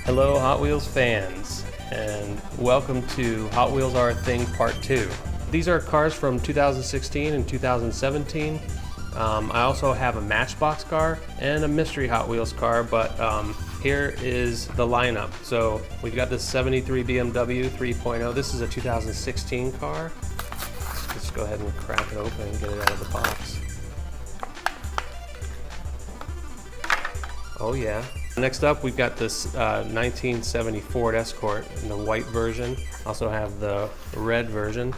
Hello Hot Wheels fans, and welcome to Hot Wheels Are a Thing Part 2. These are cars from 2016 and 2017. I also have a Matchbox car and a mystery Hot Wheels car, but here is the lineup. So we've got this 73 BMW 3.0. This is a 2016 car. Let's go ahead and crack it open and get it out of the box. Oh yeah. Next up, we've got this 1970 Ford Escort in the white version. Also have the red version.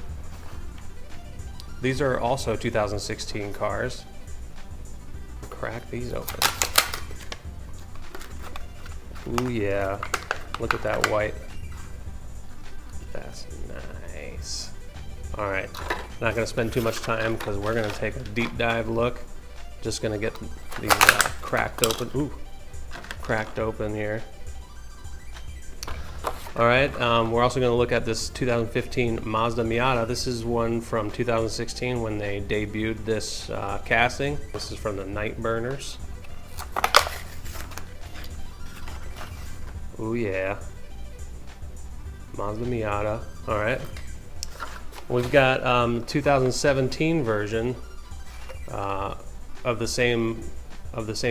These are also 2016 cars. Crack these open. Ooh yeah, look at that white. That's nice. All right, not gonna spend too much time because we're gonna take a deep dive look. Just gonna get these cracked open. Ooh. Cracked open here. All right, we're also going to look at this 2015 Mazda Miata. This is one from 2016 when they debuted this casting. This is from the Night Burners. Oh yeah, Mazda Miata. All right, we've got 2017 version of the same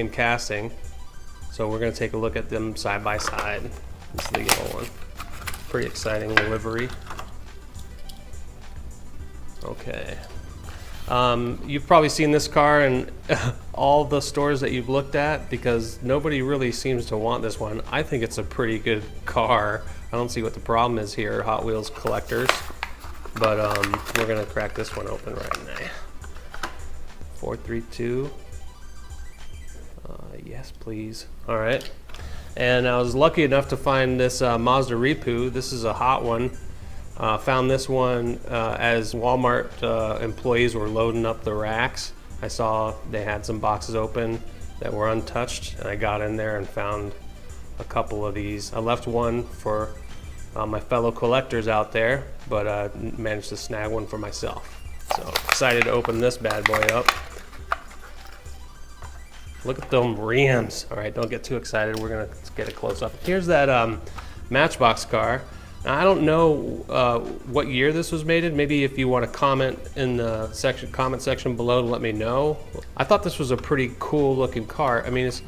casting. So we're going to take a look at them side by side. This is the yellow one. Pretty exciting livery. Okay. You've probably seen this car in all the stores that you've looked at because nobody really seems to want this one. I think it's a pretty good car. I don't see what the problem is here, Hot Wheels collectors. But we're going to crack this one open right now. 432. Yes, please. All right. And I was lucky enough to find this Mazda Repu. This is a hot one. Found this one as Walmart employees were loading up the racks. I saw they had some boxes open that were untouched, and I got in there and found a couple of these. I left one for my fellow collectors out there, but managed to snag one for myself. So excited to open this bad boy up. Look at them rims. All right, don't get too excited. We're gonna get a close up. Here's that Matchbox car. Now, I don't know what year this was made in. Maybe if you want to comment in the comment section below to let me know. I thought this was a pretty cool looking car. I mean, it's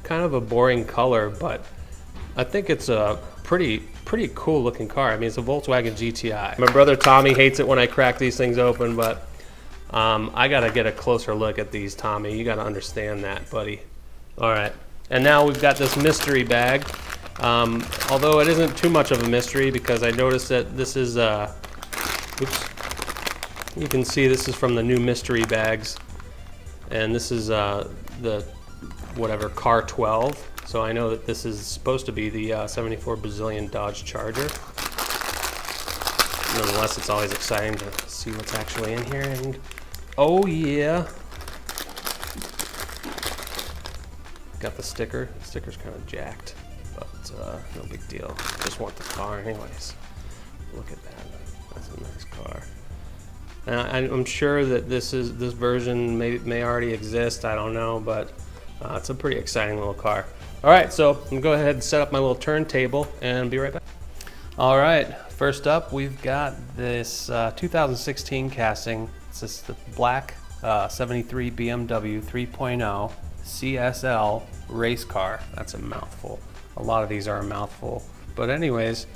kind of a boring color, but I think it's a pretty cool looking car. I mean, it's a Volkswagen GTI. My brother Tommy hates it when I crack these things open, but I gotta get a closer look at these, Tommy. You gotta understand that, buddy. All right, and now we've got this mystery bag. Although it isn't too much of a mystery because I noticed that this is, oops. You can see this is from the new mystery bags. And this is the, whatever, car 12. So I know that this is supposed to be the 74 Brazilian Dodge Charger. Nonetheless, it's always exciting to see what's actually in here. And oh yeah, got the sticker. The sticker's kind of jacked, but no big deal. Just want the car anyways. Look at that. That's a nice car. And I'm sure that this version may already exist. I don't know, but it's a pretty exciting little car. All right, so I'm gonna go ahead and set up my little turntable and be right back. All right, first up we've got this 2016 casting. This is the black 73 BMW 3.0 CSL Race Car. That's a mouthful. A lot of these are a mouthful. But anyways,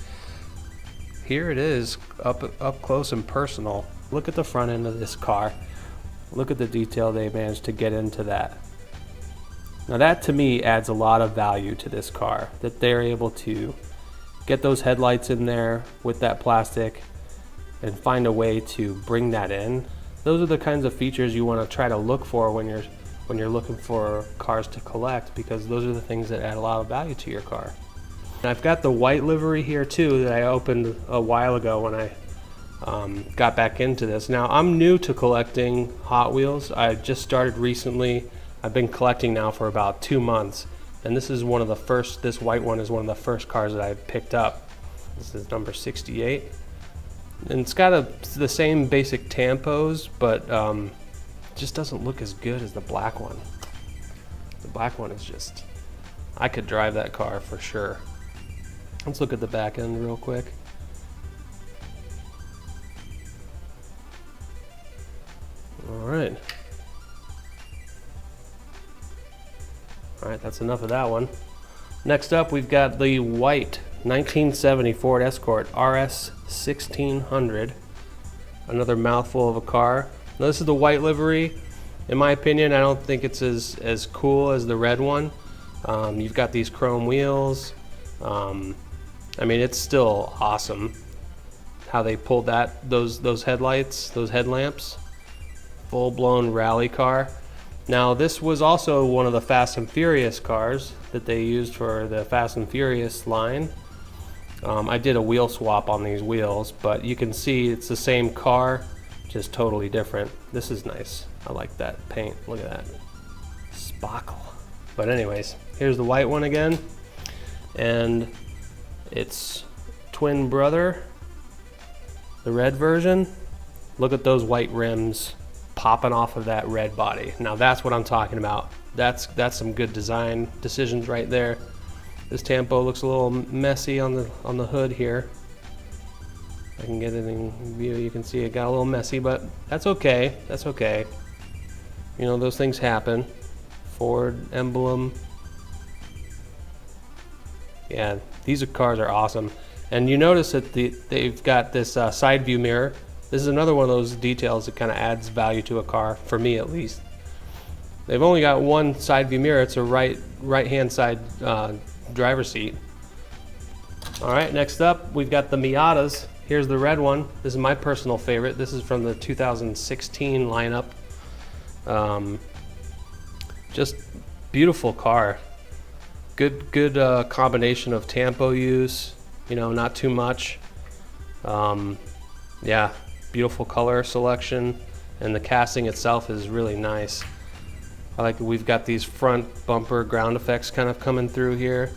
here it is up close and personal. Look at the front end of this car. Look at the detail they managed to get into that. Now that to me adds a lot of value to this car, that they're able to get those headlights in there with that plastic and find a way to bring that in. Those are the kinds of features you want to try to look for when you're looking for cars to collect, because those are the things that add a lot of value to your car. And I've got the white livery here too that I opened a while ago when I got back into this. Now I'm new to collecting Hot Wheels. I just started recently. I've been collecting now for about 2 months, and this is one of the first. This white one is one of the first cars that I picked up. This is number 68. And it's got the same basic tampos, but just doesn't look as good as the black one. The black one is just, I could drive that car for sure. Let's look at the back end real quick. Alright. Alright, that's enough of that one. Next up, we've got the white 1970 Ford Escort RX1600. Another mouthful of a car. Now, this is the white livery. In my opinion, I don't think it's as cool as the red one. You've got these chrome wheels. I mean, it's still awesome how they pulled those headlights, those headlamps. Full-blown rally car. Now, this was also one of the Fast and Furious cars that they used for the Fast and Furious line. I did a wheel swap on these wheels, but you can see it's the same car, just totally different. This is nice. I like that paint. Look at that. Sparkle. But anyways, here's the white one again. And its twin brother, the red version. Look at those white rims popping off of that red body. Now that's what I'm talking about. That's some good design decisions right there. This tampo looks a little messy on the hood here. I can get it in view. You can see it got a little messy, but that's okay. That's okay. You know, those things happen. Ford emblem. Yeah, these cars are awesome. And you notice that they've got this side view mirror. This is another one of those details that kind of adds value to a car, for me at least. They've only got one side view mirror. It's a right-hand side driver's seat. All right, next up, we've got the Miatas. Here's the red one. This is my personal favorite. This is from the 2016 lineup. Just beautiful car. Good combination of tampo use. You know, not too much. Yeah, beautiful color selection, and the casting itself is really nice. I like that we've got these front bumper ground effects kind of coming through here.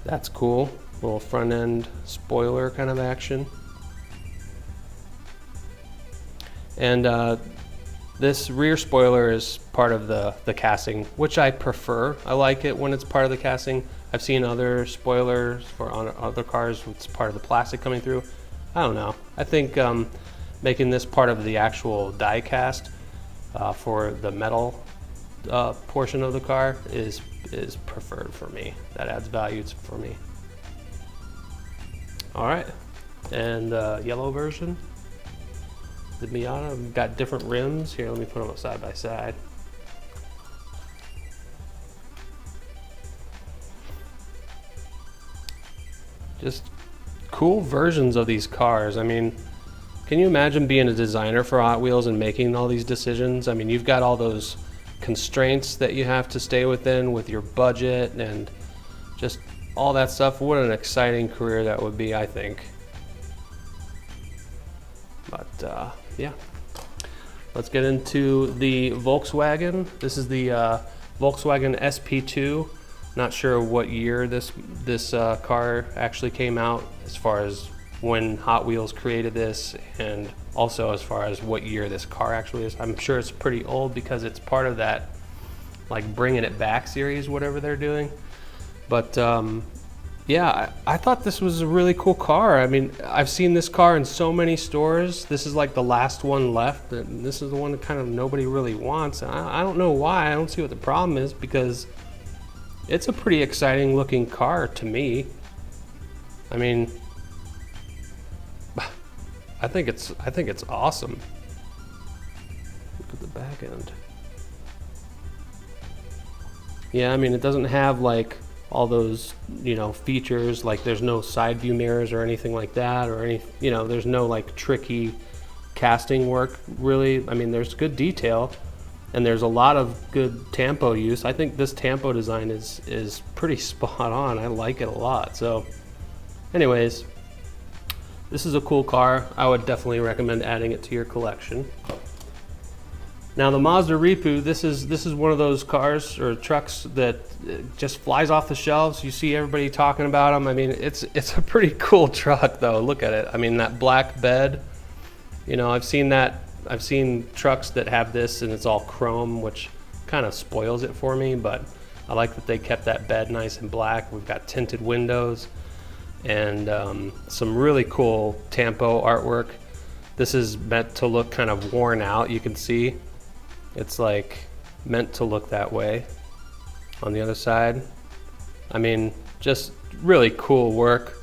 That's cool. Little front end spoiler kind of action. And this rear spoiler is part of the casting, which I prefer. I like it when it's part of the casting. I've seen other spoilers on other cars, it's part of the plastic coming through. I don't know. I think making this part of the actual die cast for the metal portion of the car is preferred for me. That adds value for me. All right, and yellow version, the Miata. We've got different rims here. Let me put them up side by side. Just cool versions of these cars. I mean, can you imagine being a designer for Hot Wheels and making all these decisions? I mean, you've got all those constraints that you have to stay within with your budget and just all that stuff. What an exciting career that would be, I think. But yeah, let's get into the Volkswagen. This is the Volkswagen SP2. Not sure what year this car actually came out, as far as when Hot Wheels created this, and also as far as what year this car actually is. I'm sure it's pretty old because it's part of that like Bringing It Back series, whatever they're doing. But yeah, I thought this was a really cool car. I mean, I've seen this car in so many stores. This is like the last one left, and this is the one that kind of nobody really wants. I don't know why. I don't see what the problem is, because it's a pretty exciting looking car to me. I mean, I think it's awesome. Look at the back end. Yeah, I mean, it doesn't have like all those, you know, features, like there's no side view mirrors or anything like that, or any, you know, there's no like tricky casting work really. I mean, there's good detail and there's a lot of good tampo use. I think this tampo design is pretty spot on. I like it a lot. So anyways, this is a cool car. I would definitely recommend adding it to your collection. Now the Mazda Repu, this is one of those cars or trucks that just flies off the shelves. You see everybody talking about them. I mean, it's a pretty cool truck though. Look at it. I mean, that black bed, you know, I've seen trucks that have this and it's all chrome, which kind of spoils it for me, but I like that they kept that bed nice and black. We've got tinted windows. and some really cool tampo artwork. This is meant to look kind of worn out. You can see it's like meant to look that way on the other side. I mean, just really cool work.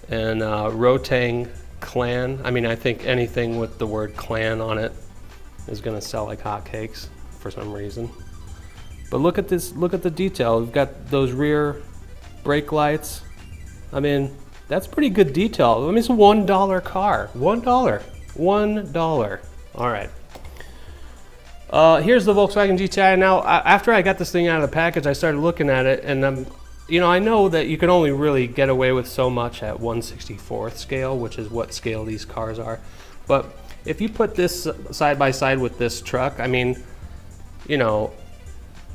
And Rotang Clan. I mean, I think anything with the word clan on it is gonna sell like hotcakes for some reason. But look at this, look at the detail. We've got those rear brake lights. I mean, that's pretty good detail. I mean, it's a $1 car. $1. $1. All right. Here's the Volkswagen GTI. Now, after I got this thing out of the package, I started looking at it, and you know, I know that you can only really get away with so much at 1/64th scale, which is what scale these cars are. But if you put this side by side with this truck, I mean, you know,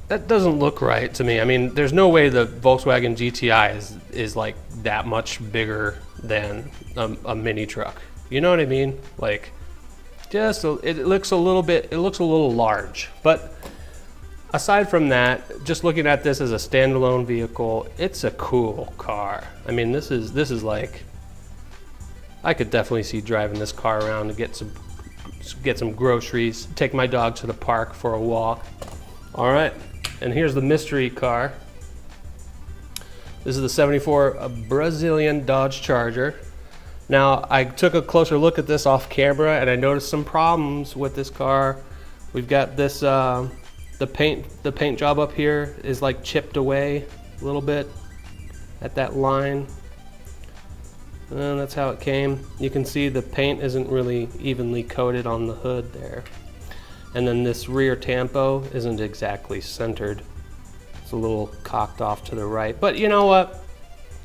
that doesn't look right to me. I mean, there's no way the Volkswagen GTI is like that much bigger than a mini truck. You know what I mean? Like, just it looks a little large. But aside from that, just looking at this as a standalone vehicle, it's a cool car. I mean, this is like, I could definitely see driving this car around to get some groceries, take my dog to the park for a walk. All right, and here's the mystery car. This is the '74 Brazilian Dodge Charger. Now, I took a closer look at this off camera, and I noticed some problems with this car. We've got this, the paint job up here is like chipped away a little bit at that line. And that's how it came. You can see the paint isn't really evenly coated on the hood there. And then this rear tampo isn't exactly centered. It's a little cocked off to the right. But you know what?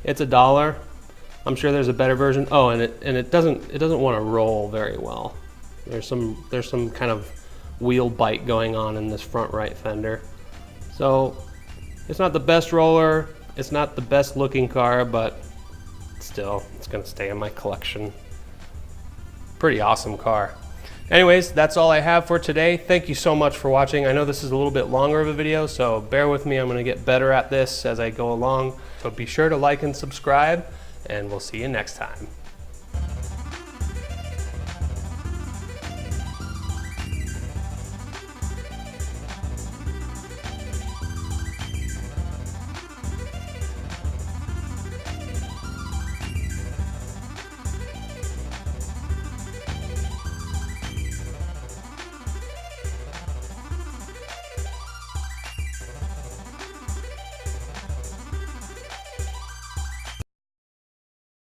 It's $1. I'm sure there's a better version. Oh, and it doesn't want to roll very well. There's some kind of wheel bite going on in this front right fender. So it's not the best roller, it's not the best looking car, but still, it's gonna stay in my collection. Pretty awesome car. Anyways, that's all I have for today. Thank you so much for watching. I know this is a little bit longer of a video, so bear with me. I'm gonna get better at this as I go along. So be sure to like and subscribe, and we'll see you next time.